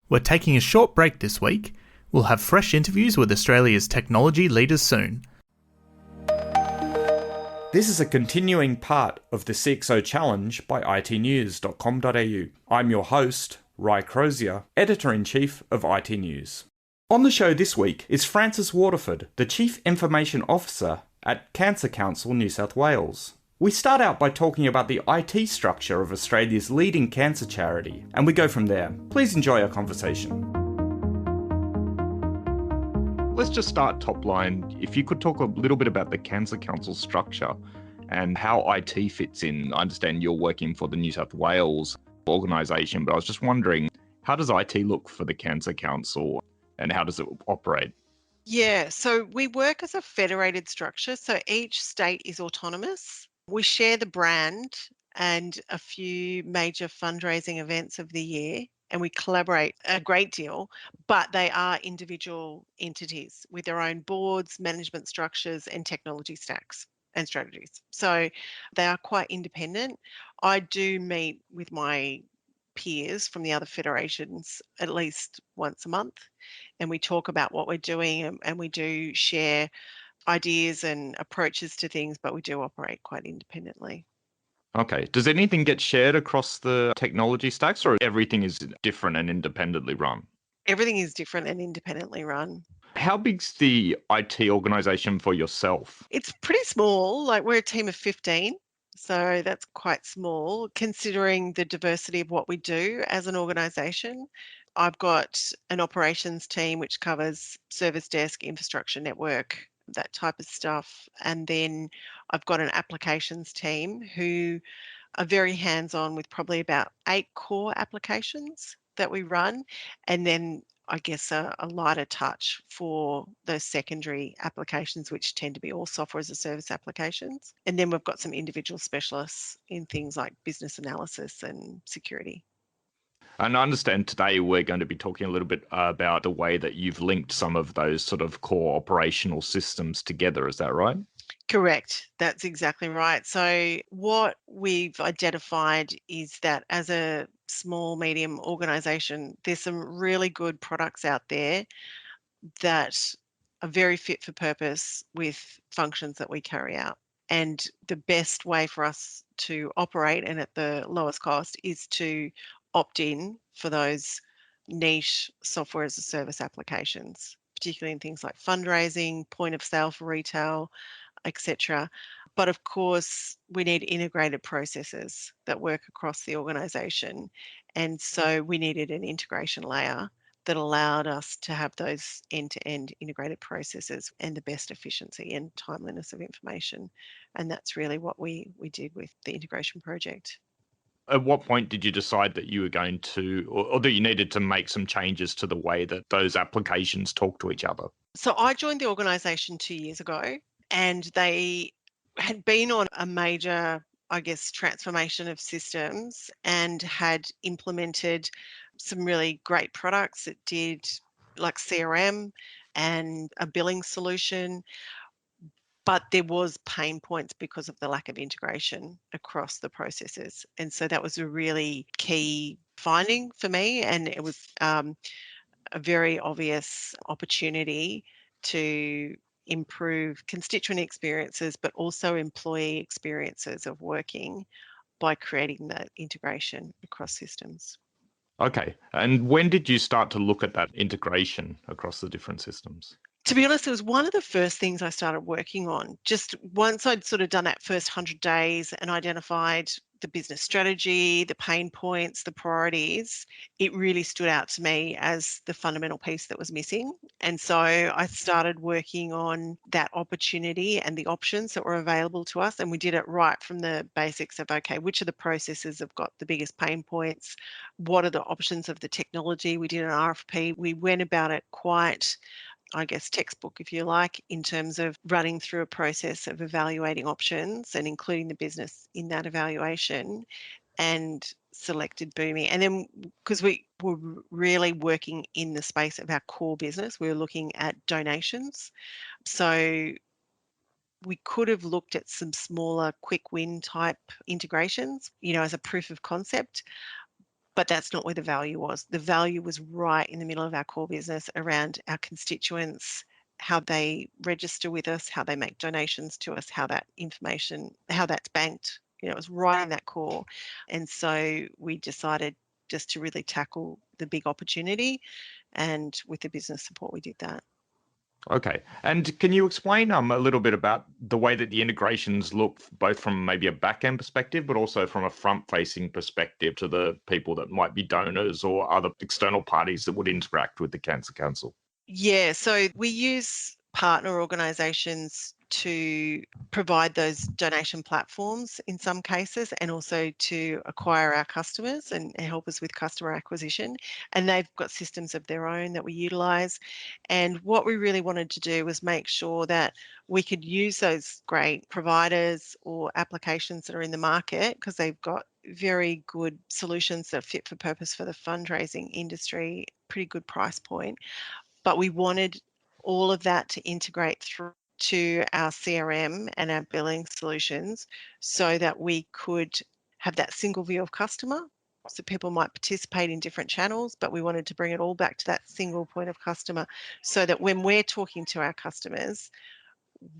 We're taking a short break this week. We'll have fresh interviews with Australia's technology leaders soon. This is a continuing part of the CXO Challenge by itnews.com.au. I'm your host, Ry Crozier, Editor-in-Chief of IT News. On the show this week is Frances Waterford, the Chief Information Officer at Cancer Council New South Wales. We start out by talking about the IT structure of Australia's leading cancer charity, and we go from there. Please enjoy our conversation. Let's just start top line. If you could talk a little bit about the Cancer Council structure and how IT fits in. I understand you're working for the New South Wales organisation, but I was just wondering, how does IT look for the Cancer Council and how does it operate? Yeah, so we work as a federated structure. So each state is autonomous. We share the brand and a few major fundraising events of the year, and we collaborate a great deal, but they are individual entities with their own boards, management structures, and technology stacks and strategies. So they are quite independent. I do meet with my peers from the other federations at least once a month, and we talk about what we're doing, and we do share ideas and approaches to things, but we do operate quite independently. Okay. Does anything get shared across the technology stacks or everything is different and independently run? Everything is different and independently run. How big's the IT organisation for yourself? It's pretty small, like we're a team of 15. So that's quite small considering the diversity of what we do as an organisation. I've got an operations team which covers service desk, infrastructure, network, that type of stuff. And then I've got an applications team who are very hands-on with probably about 8 core applications that we run. And then I guess a lighter touch for those secondary applications, which tend to be all software as a service applications. And then we've got some individual specialists in things like business analysis and security. And I understand today we're going to be talking a little bit about the way that you've linked some of those sort of core operational systems together. Is that right? Correct. That's exactly right. So what we've identified is that as a small, medium organisation, there's some really good products out there that are very fit for purpose with functions that we carry out. And the best way for us to operate and at the lowest cost is to opt in for those niche software as a service applications, particularly in things like fundraising, point of sale for retail, etc. But of course, we need integrated processes that work across the organisation. And so we needed an integration layer that allowed us to have those end-to-end integrated processes and the best efficiency and timeliness of information. And that's really what we did with the integration project. At what point did you decide that you were going to, or that you needed to make some changes to the way that those applications talk to each other? So I joined the organisation 2 years ago, and they had been on a major, I guess, transformation of systems and had implemented some really great products. It did like CRM and a billing solution, but there was pain points because of the lack of integration across the processes. And so that was a really key finding for me, and it was a very obvious opportunity to improve constituent experiences, but also employee experiences of working by creating that integration across systems. Okay. And when did you start to look at that integration across the different systems? To be honest, it was one of the first things I started working on. Just once I'd sort of done that first 100 days and identified the business strategy, the pain points, the priorities, it really stood out to me as the fundamental piece that was missing. And so I started working on that opportunity and the options that were available to us. And we did it right from the basics of, okay, which of the processes have got the biggest pain points? What are the options of the technology? We did an RFP. We went about it quite, I guess, textbook, if you like, in terms of running through a process of evaluating options and including the business in that evaluation, and selected Boomi. And then because we were really working in the space of our core business, we were looking at donations. So we could have looked at some smaller quick win type integrations, as a proof of concept. But that's not where the value was. The value was right in the middle of our core business around our constituents, how they register with us, how they make donations to us, how that information, how that's banked. It was right in that core. And so we decided just to really tackle the big opportunity. And with the business support, we did that. Okay. And can you explain a little bit about the way that the integrations look, both from maybe a back-end perspective, but also from a front-facing perspective to the people that might be donors or other external parties that would interact with the Cancer Council? Yeah, so we use partner organisations to provide those donation platforms in some cases, and also to acquire our customers and help us with customer acquisition. And they've got systems of their own that we utilise. And what we really wanted to do was make sure that we could use those great providers or applications that are in the market, because they've got very good solutions that are fit for purpose for the fundraising industry, pretty good price point. But we wanted all of that to integrate through to our CRM and our billing solutions so that we could have that single view of customer. So people might participate in different channels, but we wanted to bring it all back to that single point of customer so that when we're talking to our customers,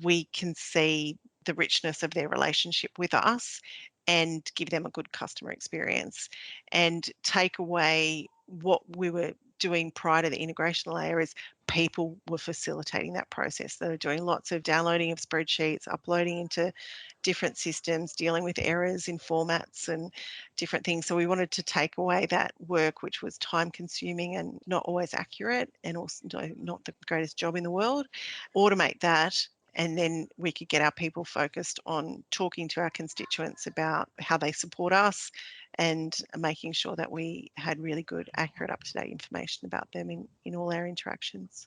we can see the richness of their relationship with us and give them a good customer experience, and take away what we were doing prior to the integration layer is people were facilitating that process. They were doing lots of downloading of spreadsheets, uploading into different systems, dealing with errors in formats and different things. So we wanted to take away that work, which was time consuming and not always accurate, and also not the greatest job in the world, automate that. And then we could get our people focused on talking to our constituents about how they support us and making sure that we had really good, accurate, up-to-date information about them in all our interactions.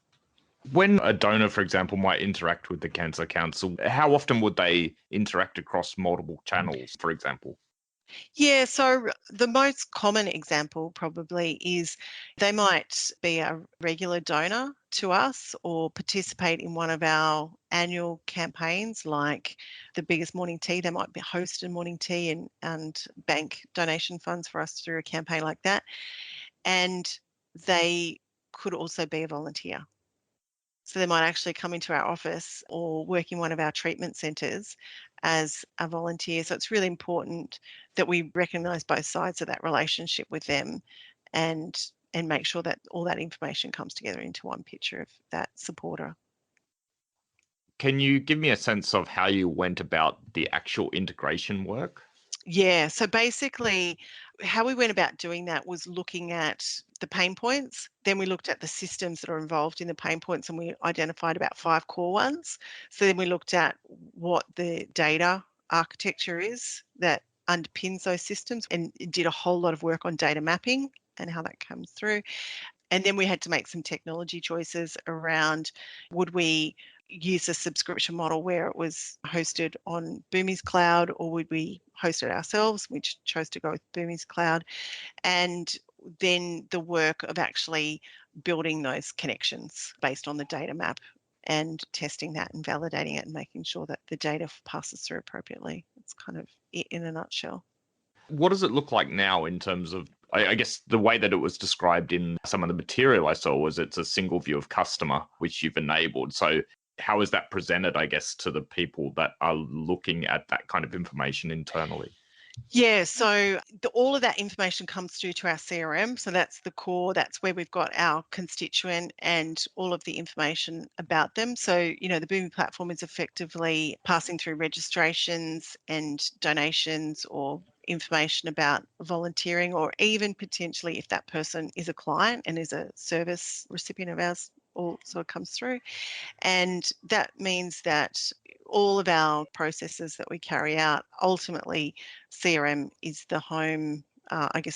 When a donor, for example, might interact with the Cancer Council, how often would they interact across multiple channels, for example? Yeah, so the most common example probably is they might be a regular donor to us or participate in one of our annual campaigns, like the biggest morning tea. They might be host a morning tea and bank donation funds for us through a campaign like that. And they could also be a volunteer. So they might actually come into our office or work in one of our treatment centres as a volunteer. So it's really important that we recognise both sides of that relationship with them and make sure that all that information comes together into one picture of that supporter. Can you give me a sense of how you went about the actual integration work? Yeah, so basically how we went about doing that was looking at the pain points. Then we looked at the systems that are involved in the pain points, and we identified about 5 core ones. So then we looked at what the data architecture is that underpins those systems, and did a whole lot of work on data mapping and how that comes through. And then we had to make some technology choices around, would we use a subscription model where it was hosted on Boomy's cloud, or would we host it ourselves? We chose to go with Boomy's cloud. And then the work of actually building those connections based on the data map and testing that and validating it and making sure that the data passes through appropriately. It's kind of it in a nutshell. What does it look like now in terms of, I guess the way that it was described in some of the material I saw was it's a single view of customer, which you've enabled. So how is that presented, I guess, to the people that are looking at that kind of information internally? Yeah, so all of that information comes through to our CRM. So that's the core, that's where we've got our constituent and all of the information about them. So, the Boomi platform is effectively passing through registrations and donations or information about volunteering, or even potentially if that person is a client and is a service recipient of ours, also comes through. And that means that all of our processes that we carry out, ultimately CRM is the home,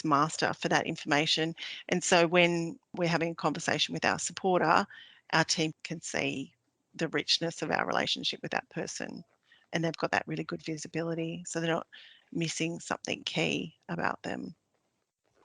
master for that information. And so when we're having a conversation with our supporter, our team can see the richness of our relationship with that person, and they've got that really good visibility, so they're not missing something key about them.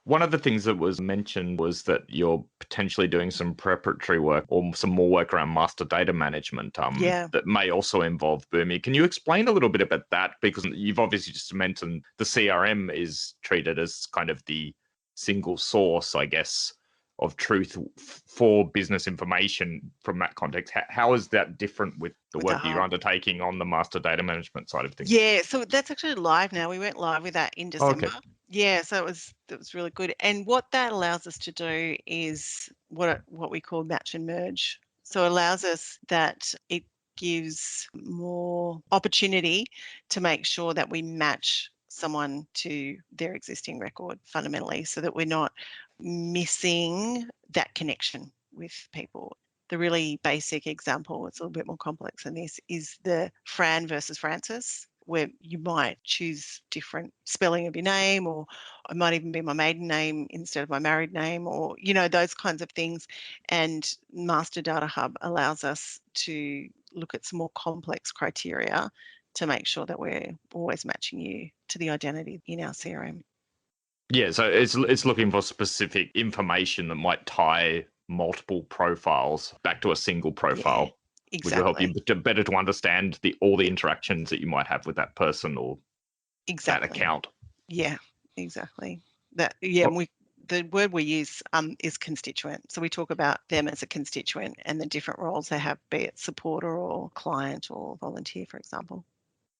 One of the things that was mentioned was that you're potentially doing some preparatory work or some more work around master data management Yeah. that may also involve Boomi. Can you explain a little bit about that? Because you've obviously just mentioned the CRM is treated as kind of the single source, I guess, of truth for business information from that context. How is that different with the With the work that you're hub. undertaking on the master data management side of things? Yeah, so that's actually live now. We went live with that in December. Okay. Yeah, so it was really good. And what that allows us to do is what we call match and merge. So it allows us that it gives more opportunity to make sure that we match someone to their existing record fundamentally, so that we're not missing that connection with people. The really basic example, it's a little bit more complex than this, is the Fran versus Frances, where you might choose different spelling of your name, or it might even be my maiden name instead of my married name, or, those kinds of things. And Master Data Hub allows us to look at some more complex criteria to make sure that we're always matching you to the identity in our CRM. Yeah, so it's looking for specific information that might tie multiple profiles back to a single profile, Yeah, which will help you exactly. better to understand all the interactions that you might have with that person or that Exactly. account. Yeah, exactly. And the word we use is constituent. So we talk about them as a constituent and the different roles they have, be it supporter or client or volunteer, for example.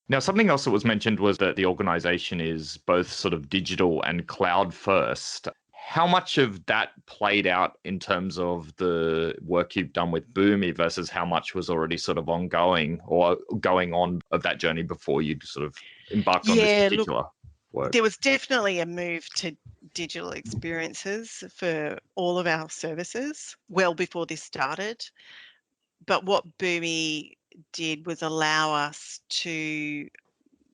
Now, something else that was mentioned was that the organization is both sort of digital and cloud first. How much of that played out in terms of the work you've done with Boomi versus how much was already sort of ongoing or going on of that journey before you sort of embarked on this Yeah, look, particular work? there was definitely a move to digital experiences for all of our services well before this started. But what Boomi did was allow us to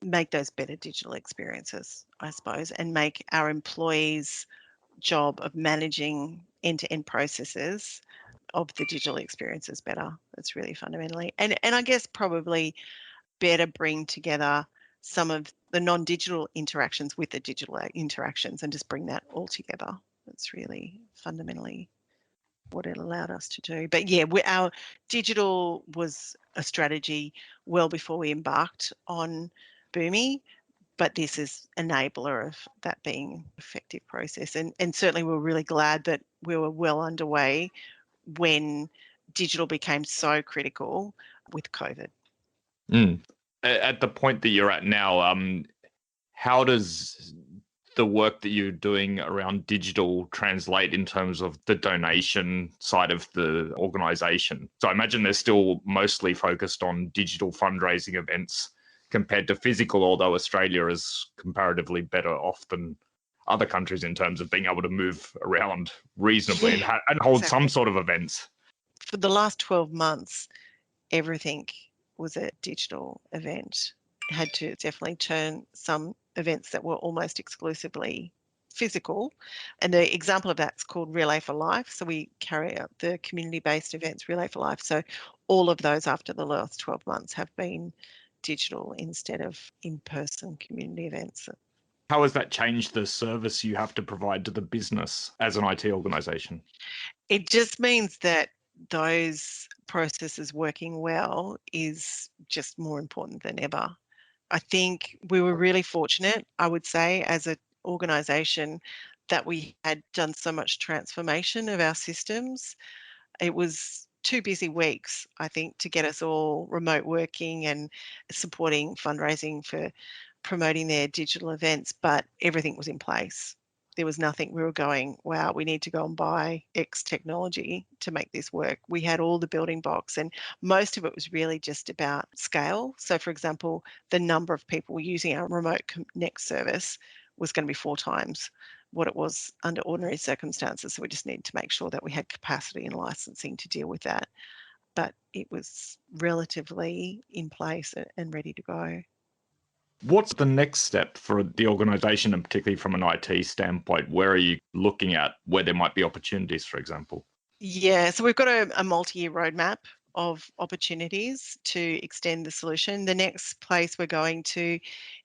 make those better digital experiences, I suppose, and make our employees' job of managing end-to-end processes of the digital experiences better. That's really fundamentally. And I guess probably better bring together some of the non-digital interactions with the digital interactions and just bring that all together. That's really fundamentally what it allowed us to do. But yeah, our digital was a strategy well before we embarked on Boomi, but this is enabler of that being an effective process. And certainly we're really glad that we were well underway when digital became so critical with COVID. Mm. At the point that you're at now, how does the work that you're doing around digital translate in terms of the donation side of the organization? So I imagine they're still mostly focused on digital fundraising events compared to physical, although Australia is comparatively better off than other countries in terms of being able to move around reasonably Yeah, and hold some exactly. sort of events. For the last 12 months, everything was a digital event. Had to definitely turn some events that were almost exclusively physical. And the example of that's called Relay for Life. So we carry out the community-based events, Relay for Life. So all of those after the last 12 months have been digital instead of in-person community events. How has that changed the service you have to provide to the business as an IT organization? It just means that those processes working well is just more important than ever. I think we were really fortunate, I would say, as an organisation that we had done so much transformation of our systems. It was 2 busy weeks, I think, to get us all remote working and supporting fundraising for promoting their digital events, but everything was in place. There was nothing we were going, wow, we need to go and buy X technology to make this work. We had all the building blocks, and most of it was really just about scale. So, for example, the number of people using our remote connect service was going to be 4 times what it was under ordinary circumstances. So we just needed to make sure that we had capacity and licensing to deal with that. But it was relatively in place and ready to go. What's the next step for the organization, and particularly from an IT standpoint? Where are you looking at where there might be opportunities, for example? Yeah, so we've got a multi-year roadmap of opportunities to extend the solution. The next place we're going to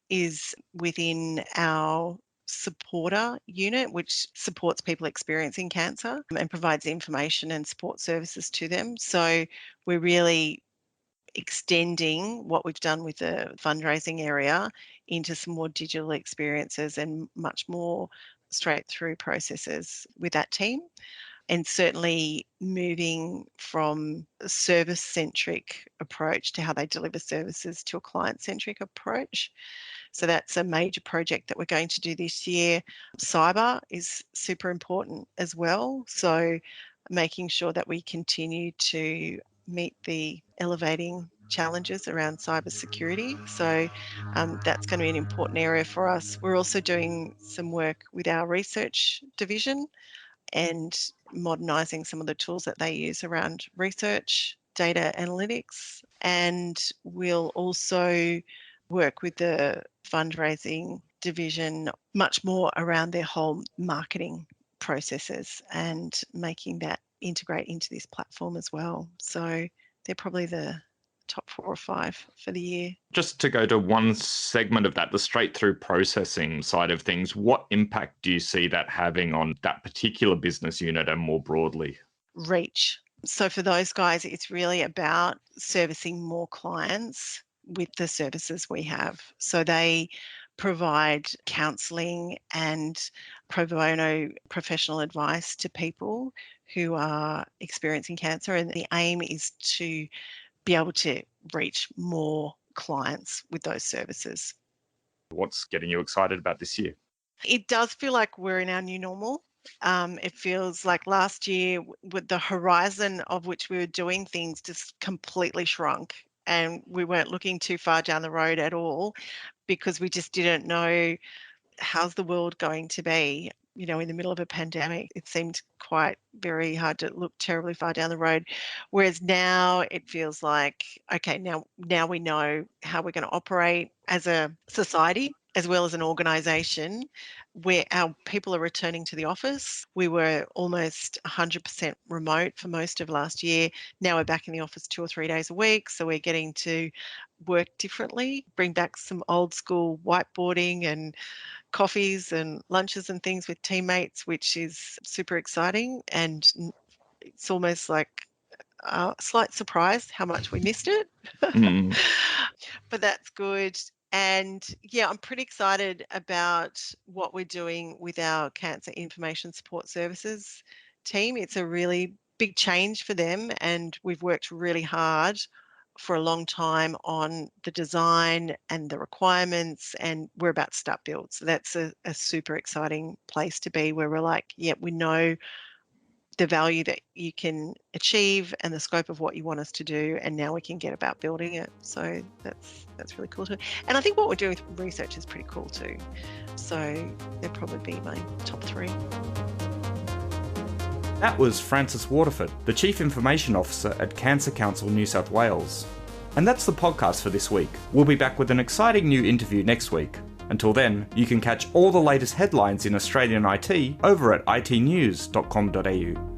is within our supporter unit, which supports people experiencing cancer and provides information and support services to them. So we're really extending what we've done with the fundraising area into some more digital experiences and much more straight-through processes with that team, and certainly moving from a service-centric approach to how they deliver services to a client-centric approach. So that's a major project that we're going to do this year. Cyber is super important as well. So making sure that we continue to meet the elevating challenges around cybersecurity. So that's going to be an important area for us. We're also doing some work with our research division and modernising some of the tools that they use around research, data analytics, and we'll also work with the fundraising division much more around their whole marketing processes and making that integrate into this platform as well. So they're probably the top 4 or 5 for the year. Just to go to one segment of that, the straight-through processing side of things, what impact do you see that having on that particular business unit and more broadly? Reach. So for those guys, it's really about servicing more clients with the services we have. So they provide counselling and pro bono professional advice to people who are experiencing cancer. And the aim is to be able to reach more clients with those services. What's getting you excited about this year? It does feel like we're in our new normal. It feels like last year, with the horizon of which we were doing things just completely shrunk, and we weren't looking too far down the road at all because we just didn't know how's the world going to be. You know, in the middle of a pandemic, it seemed quite very hard to look terribly far down the road. Whereas now it feels like, okay, now we know how we're going to operate as a society as well as an organisation, where our people are returning to the office. We were almost 100% remote for most of last year. Now we're back in the office 2 or 3 days a week. So we're getting to work differently, bring back some old school whiteboarding and coffees and lunches and things with teammates, which is super exciting. And it's almost like a slight surprise how much we missed it. But that's good. And yeah, I'm pretty excited about what we're doing with our Cancer Information Support Services team. It's a really big change for them, and we've worked really hard for a long time on the design and the requirements, and we're about to start build. So that's a super exciting place to be, where we're like, yeah, we know the value that you can achieve and the scope of what you want us to do, and now we can get about building it. So that's really cool too. And I think what we're doing with research is pretty cool too. So they'd probably be my top 3. That was Frances Waterford, the Chief Information Officer at Cancer Council New South Wales. And that's the podcast for this week. We'll be back with an exciting new interview next week. Until then, you can catch all the latest headlines in Australian IT over at itnews.com.au.